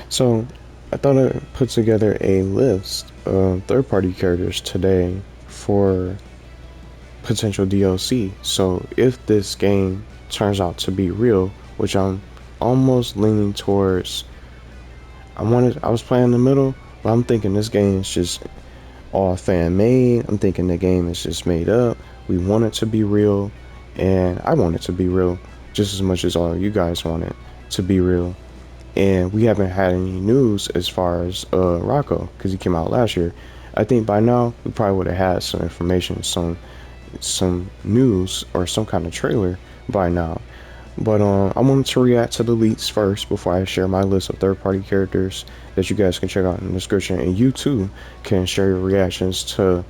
So I thought I'd put together a list of third-party characters today for potential DLC. So if this game turns out to be real, which I'm almost leaning towards, I was playing in the middle, but I'm thinking this game is just all fan made. I'm thinking the game is just made up. We want it to be real, and I want it to be real just as much as all you guys want it to be real. And we haven't had any news as far as Rocco because he came out last year. I think by now we probably would have had some information, some news or some kind of trailer by now. But I wanted to react to the leaks first before I share my list of third-party characters that you guys can check out in the description, and you too can share your reactions to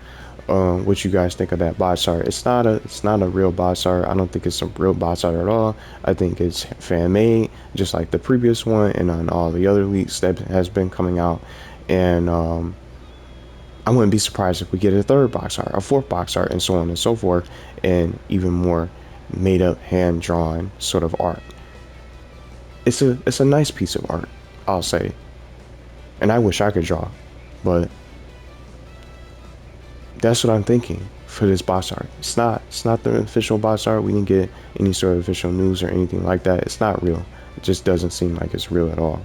what you guys think of that box art. It's not a real box art. I don't think it's a real box art at all. I think it's fan made, just like the previous one and on all the other leaks that has been coming out. And I wouldn't be surprised if we get a third box art, a fourth box art, and so on and so forth, and even more made up, hand drawn sort of art. It's a nice piece of art, I'll say. And I wish I could draw, but that's what I'm thinking for this box art. It's not the official box art. We didn't get any sort of official news or anything like that. It's not real. It just doesn't seem like it's real at all.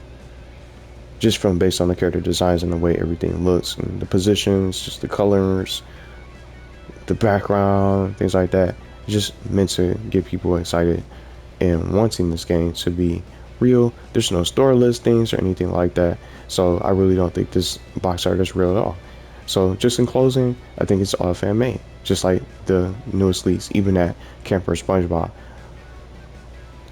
Just from based on the character designs and the way everything looks and the positions, just the colors, the background, things like that. It's just meant to get people excited and wanting this game to be real. There's no store listings or anything like that. So I really don't think this box art is real at all. So just in closing, I think it's all fan made, just like the newest leaks, even that Camper SpongeBob.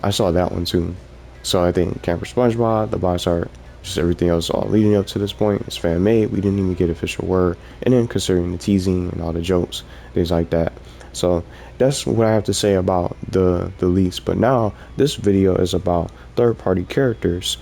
I saw that one too. So I think Camper SpongeBob, the box art, just everything else all leading up to this point is fan made. We didn't even get official word. And then considering the teasing and all the jokes, things like that. So that's what I have to say about the leaks. But now this video is about third-party characters,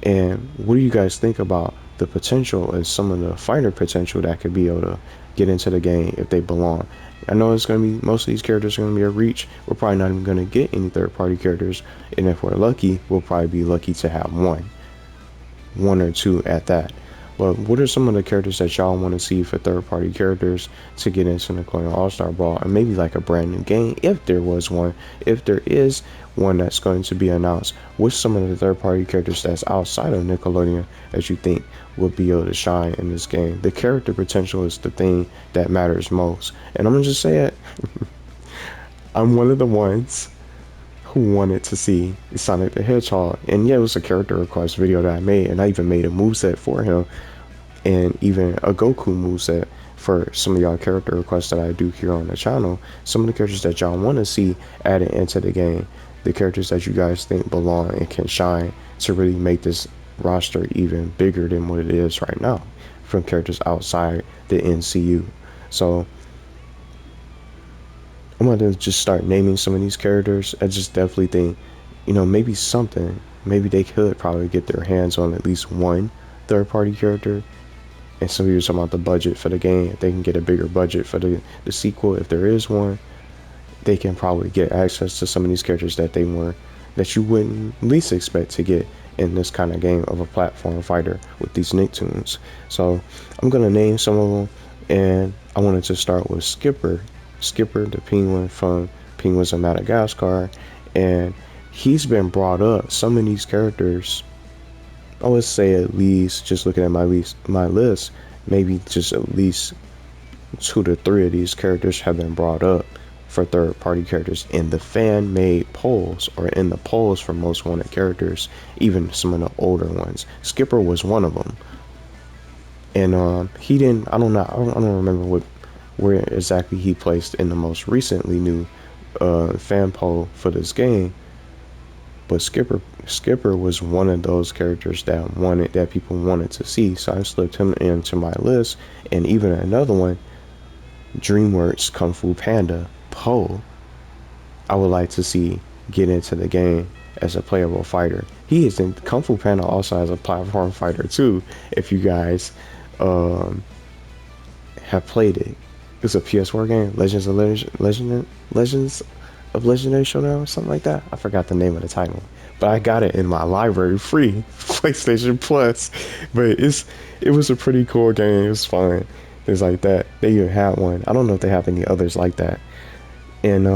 and what do you guys think about the potential and some of the fighter potential that could be able to get into the game if they belong? I know it's going to be, most of these characters are going to be a reach. We're probably not even going to get any third-party characters, and if we're lucky, we'll probably be lucky to have one or two at that. But what are some of the characters that y'all want to see for third-party characters to get into Nickelodeon All-Star Brawl, and maybe like a brand new game if there was one, if there is one that's going to be announced? What's some of the third-party characters that's outside of Nickelodeon that you think would be able to shine in this game? The character potential is the thing that matters most, and I'm gonna just say it. I'm one of the ones who wanted to see Sonic the Hedgehog. And yeah, it was a character request video that I made, and I even made a moveset for him, and even a Goku moveset for some of y'all character requests that I do here on the channel. Some of the characters that y'all want to see added into the game, the characters that you guys think belong and can shine to really make this roster even bigger than what it is right now from characters outside the NCU. So I'm going to just start naming some of these characters. I just definitely think, maybe something. Maybe they could probably get their hands on at least one third-party character. And some of you are talking about the budget for the game. If they can get a bigger budget for the sequel, if there is one, they can probably get access to some of these characters that you wouldn't least expect to get in this kind of game of a platform fighter with these Nicktoons. So I'm going to name some of them, and I wanted to start with Skipper, the penguin from Penguins of Madagascar, and he's been brought up. Some of these characters, I would say at least, just looking at my list, maybe just at least 2 to 3 of these characters have been brought up for third-party characters in the fan-made polls, or in the polls for most wanted characters, even some of the older ones. Skipper was one of them, and he didn't. I don't know. I don't remember where exactly he placed in the most recently new fan poll for this game. But Skipper was one of those characters that people wanted to see, so I slipped him into my list. And even another one, DreamWorks Kung Fu Panda Poe, I would like to see get into the game as a playable fighter. He is in Kung Fu Panda also has a platform fighter too, if you guys have played it. It's a PS4 game, Legends of Legendary Showdown or something like that. I forgot the name of the title, but I got it in my library free, PlayStation Plus. But it was a pretty cool game. It was fun. Things like that. They even had one. I don't know if they have any others like that. And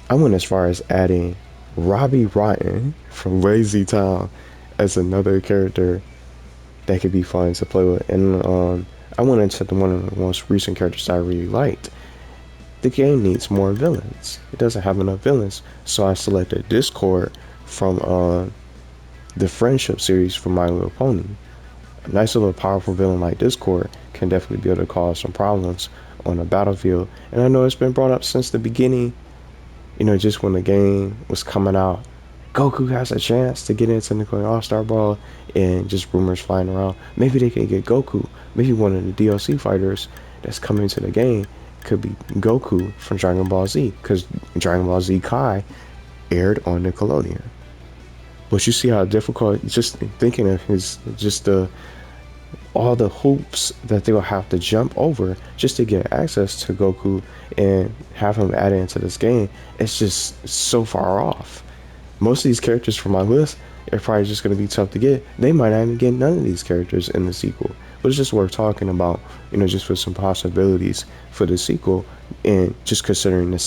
I went as far as adding Robbie Rotten from Lazy Town as another character that could be fun to play with. And I went into one of the most recent characters I really liked. The game needs more villains. It doesn't have enough villains. So I selected Discord from the Friendship series from My Little Pony. A nice little powerful villain like Discord can definitely be able to cause some problems on a battlefield. And I know it's been brought up since the beginning, just when the game was coming out. Goku has a chance to get into Nickelodeon All-Star Brawl, and just rumors flying around. Maybe they can get Goku. Maybe one of the DLC fighters that's coming to the game could be Goku from Dragon Ball Z, because Dragon Ball Z Kai aired on Nickelodeon. But you see how difficult, just thinking of all the hoops that they will have to jump over just to get access to Goku and have him added into this game. It's just so far off. Most of these characters from my list are probably just going to be tough to get. They might not even get none of these characters in the sequel. But it's just worth talking about, just for some possibilities for the sequel, and just considering the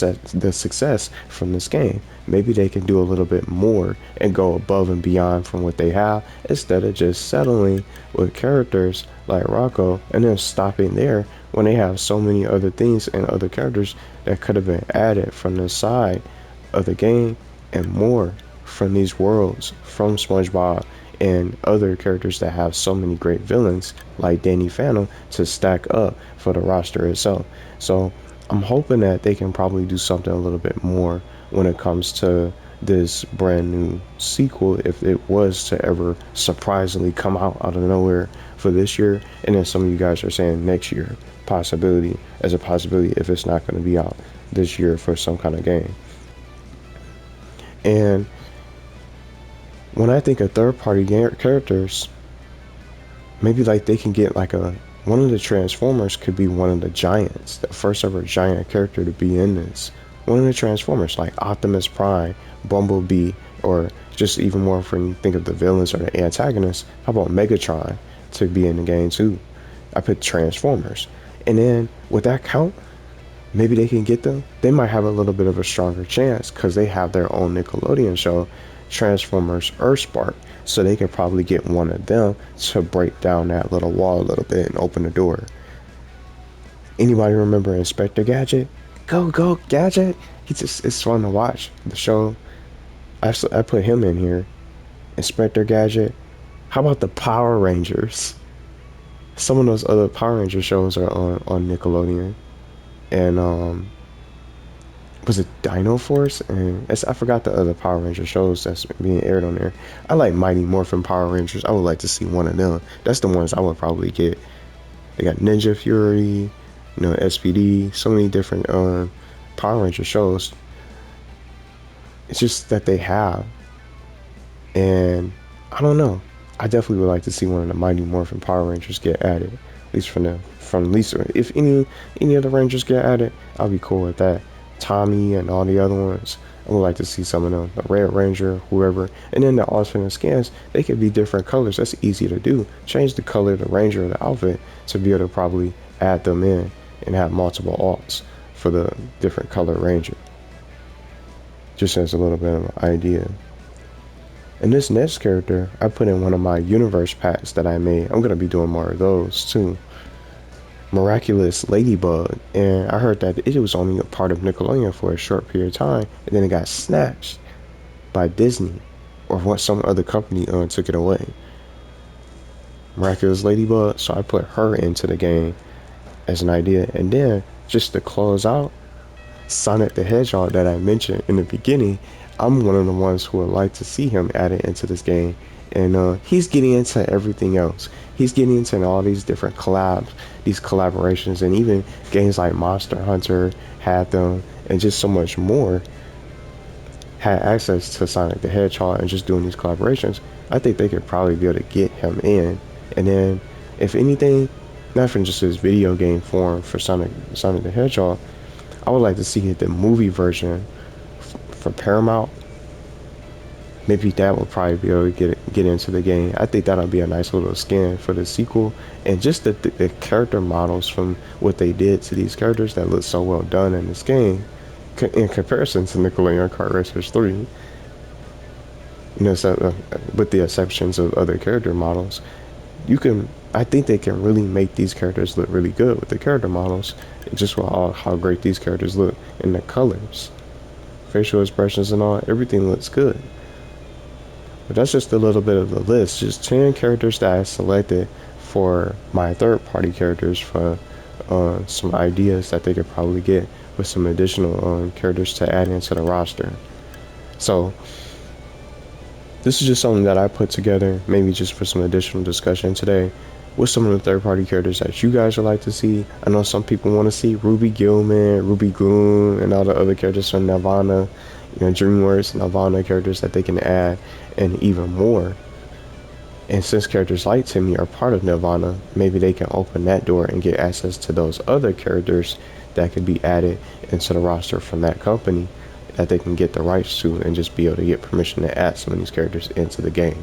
success from this game. Maybe they can do a little bit more and go above and beyond from what they have, instead of just settling with characters like Rocco and then stopping there when they have so many other things and other characters that could have been added from the side of the game, and more from these worlds, from SpongeBob and other characters that have so many great villains like Danny Phantom to stack up for the roster itself. So I'm hoping that they can probably do something a little bit more when it comes to this brand new sequel, if it was to ever surprisingly come out of nowhere for this year. And then some of you guys are saying next year, as a possibility if it's not going to be out this year for some kind of game. And when I think of third-party characters, maybe like they can get like one of the Transformers could be one of the giants, the first ever giant character to be in this. One of the Transformers, like Optimus Prime, Bumblebee, or just even more when you think of the villains or the antagonists, how about Megatron to be in the game too? I put Transformers. And then, would that count? Maybe they can get them. They might have a little bit of a stronger chance because they have their own Nickelodeon show, Transformers Earthspark, so they could probably get one of them to break down that little wall a little bit and open the door. Anybody remember Inspector Gadget? Go Gadget! It's fun to watch the show. I put him in here. Inspector Gadget. How about the Power Rangers? Some of those other Power Ranger shows are on Nickelodeon. And was it Dino Force? And I forgot the other Power Ranger shows that's being aired on there. I like Mighty Morphin Power Rangers. I would like to see one of them. That's the ones I would probably get. They got Ninja Fury, SPD, so many different Power Ranger shows. It's just that they have, and I don't know. I definitely would like to see one of the Mighty Morphin Power Rangers get added, at least from Lisa. If any of the Rangers get added, I'll be cool with that. Tommy and all the other ones, I would like to see some of them. The Red Ranger, whoever, and then the alternate skins, they could be different colors. That's easy to do. Change the color of the Ranger or the outfit to be able to probably add them in and have multiple alts for the different color Ranger. Just as a little bit of an idea. And this next character, I put in one of my universe packs that I made. I'm going to be doing more of those too. Miraculous Ladybug. And I heard that it was only a part of Nickelodeon for a short period of time, and then it got snatched by Disney or what some other company took it away. Miraculous Ladybug, so I put her into the game as an idea. And then just to close out, Sonic the Hedgehog that I mentioned in the beginning, I'm one of the ones who would like to see him added into this game. And he's getting into everything else. He's getting into all these different collabs, these collaborations, and even games like Monster Hunter had them, and just so much more had access to Sonic the Hedgehog and just doing these collaborations. I think they could probably be able to get him in. And then, if anything, not from just his video game form for Sonic the Hedgehog, I would like to see the movie version for Paramount, maybe that will probably be able to get into the game. I think that'll be a nice little skin for the sequel, and just the character models from what they did to these characters that look so well done in this game, in comparison to Nickelodeon Kart Racers 3. You know, so with the exceptions of other character models, you can. I think they can really make these characters look really good with the character models, just with how great these characters look in the colors, facial expressions, and all. Everything looks good. But that's just a little bit of the list. Just 10 characters that I selected for my third party characters for some ideas that they could probably get with some additional characters to add into the roster. So this is just something that I put together, maybe just for some additional discussion today, with some of the third party characters that you guys would like to see. I know some people want to see Ruby Gilman, Ruby Gloom, and all the other characters from Nirvana, DreamWorks, Nirvana characters that they can add, and even more. And since characters like Timmy are part of Nirvana, maybe they can open that door and get access to those other characters that could be added into the roster from that company that they can get the rights to and just be able to get permission to add some of these characters into the game.